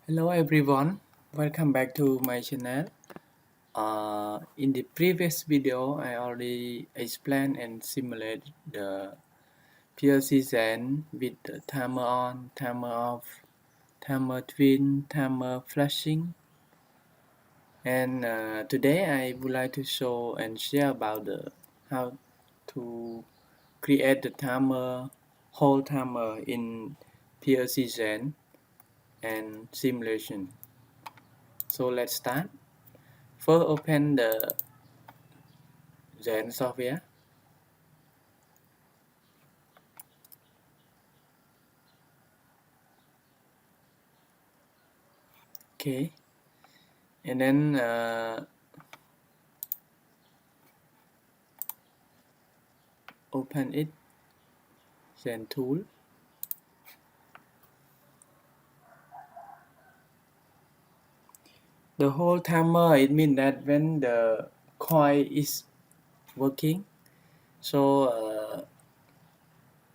Hello everyone, welcome back to my channel. In the previous video, I already explained and simulated the PLC Zen with the timer on, timer off, timer twin, timer flashing. And today I would like to show and share about how to create the timer, whole timer in PLC Zen and simulation. So let's start. First, open the Zen software. Okay, and then open it, Zen tool. The whole timer, it means that when the coil is working, so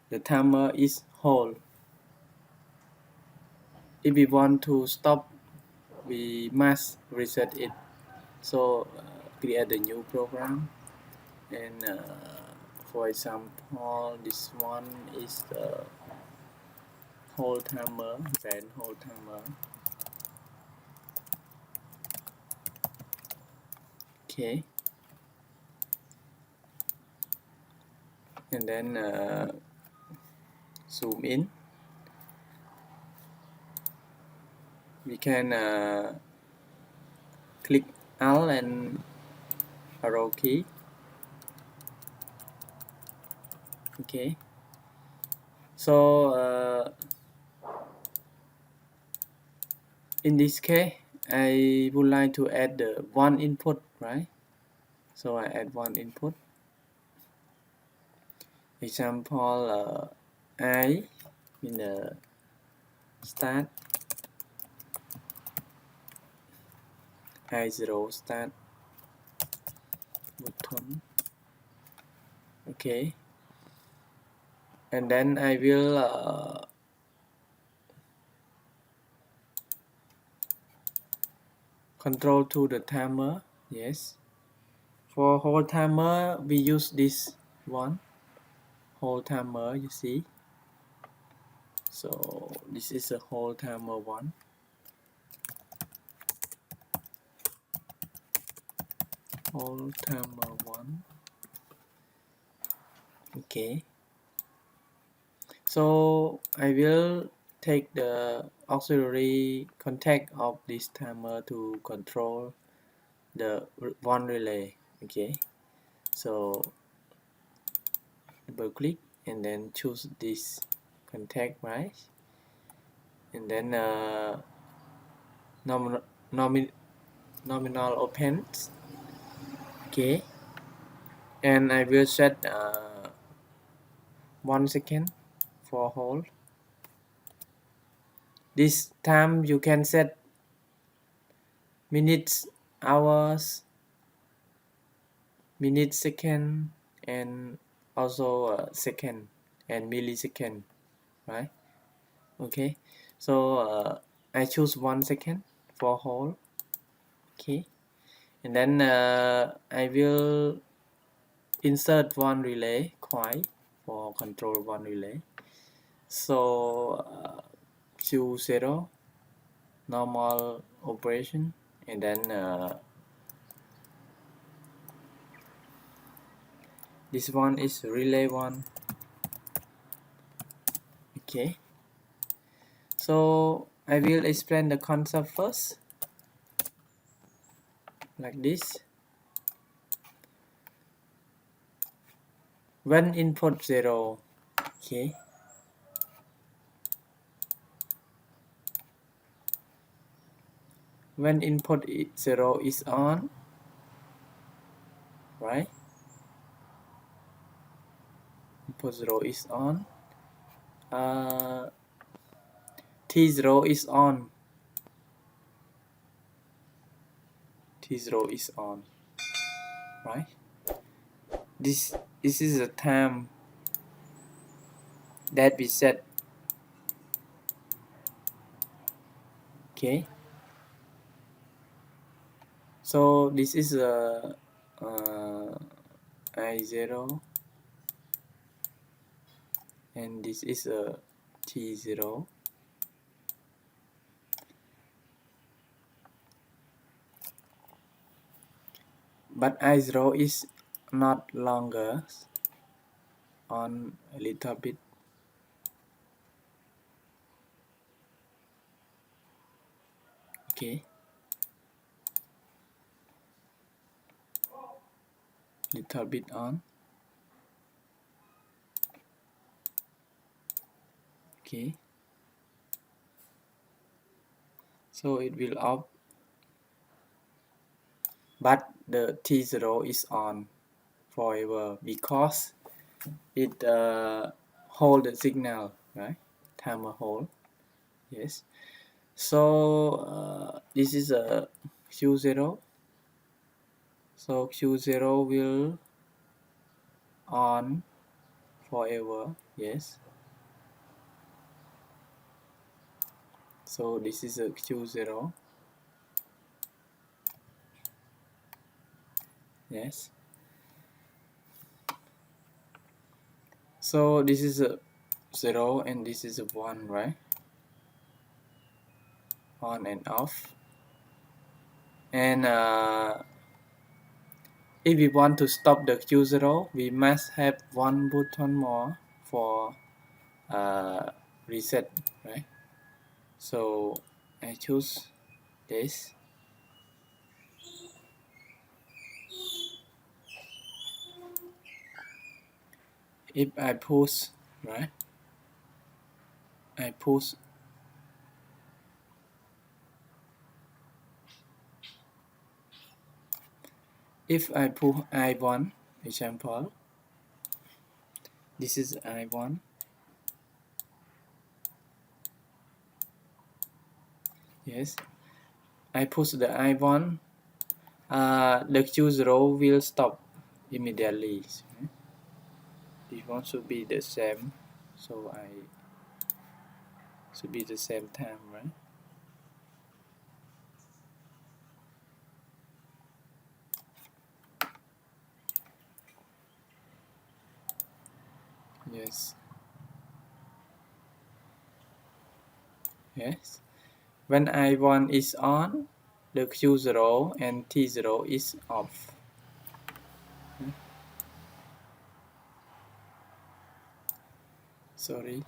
the timer is whole. If we want to stop, we must reset it. So create a new program, and for example, this one is the whole timer, Zen whole timer. Okay, and then zoom in. We can click Alt and arrow key. Okay, so in this case I would like to add the one input, right? So I add one input. Example I in the start, I0 start button. Okay, and then I will control to the timer. Yes, for whole timer we use this one, whole timer, you see. So this is a whole timer one. Whole timer one. Okay, so I will take the auxiliary contact of this timer to control the one relay. Okay, so double click and then choose this contact, right? And then nominal opens. Okay, and I will set 1 second for hold. This time you can set minutes, hours, minute, second, and also second and millisecond, right? Okay, so I choose 1 second for hold. Okay, and then I will insert one relay coil for control one relay. So choose 0, normal operation, and then this one is relay 1. Okay, so I will explain the concept first, like this. When input 0, okay, when input 0 is on, right? Input 0 is on, T0 is on, T0 is on, right? This is the time that we set Okay, so this is a I0 and this is a T0. But I0 is not longer on a little bit. Okay, little bit on. Okay, so it will off, but the T0 is on forever because it hold the signal, right? Timer hold. Yes. So this is a Q0. So Q0 will on forever. Yes. So this is a Q0. Yes. So this is a 0 and this is a 1, right? On and off. And if we want to stop the Q0, we must have one button more for reset, right? So I choose this. If I push, right? I push. If I push I1, example, this is I1. Yes, I push the I1. The Q0 will stop immediately. This one should be the same, so I should be the same time, right? Yes. Yes. When I1 is on, the Q0 and T0 is off. Sorry,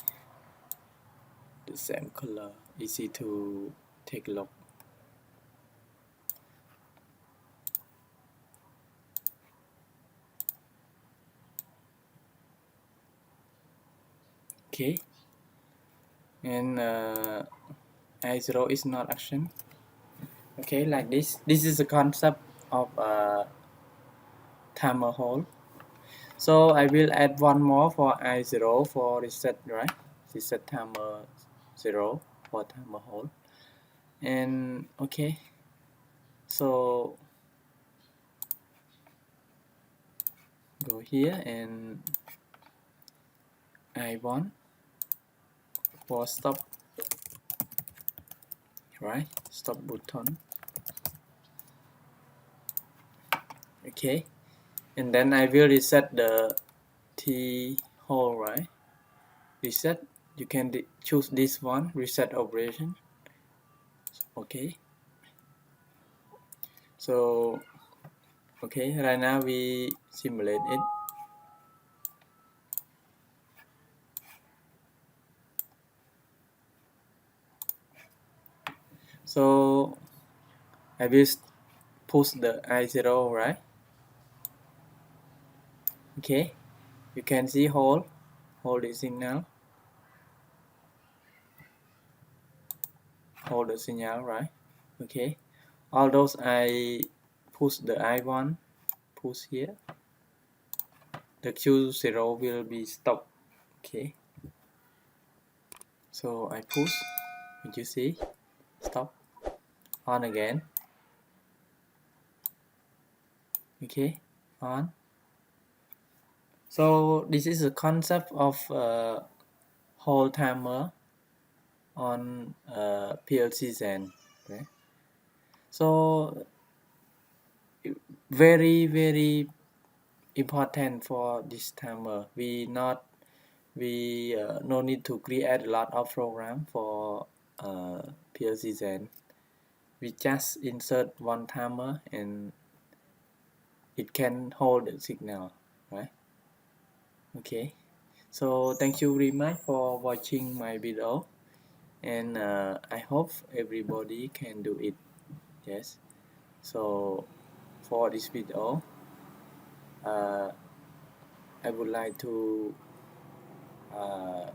the same color, easy to take a look. Okay, and I0 is not action. Okay, like this. This is the concept of timer hold. So I will add one more for I0 for reset, right? Reset timer 0 for timer hold. And okay, so go here and I1 for stop, right? Stop button. Okay, and then I will reset the T hold, right? Reset, you can choose this one, reset operation. Okay, so okay, right now we simulate it. So I will push the I0, right? Okay, you can see hold the signal, hold the signal, right? Okay, all those I push the I1, push here, the Q0 will be stopped. Okay, so I push, and you see, stop, on again. Okay, on. So this is a concept of hold timer on PLC Zen. Okay. So very important for this timer. We no need to create a lot of program for PLC Zen. We just insert one timer and it can hold the signal, right? Okay. So thank you very much for watching my video, and I hope everybody can do it. Yes. So for this video, uh, I would like to uh,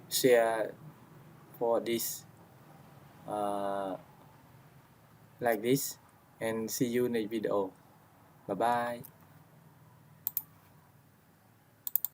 share for this uh, like this, and see you in the video. Bye bye.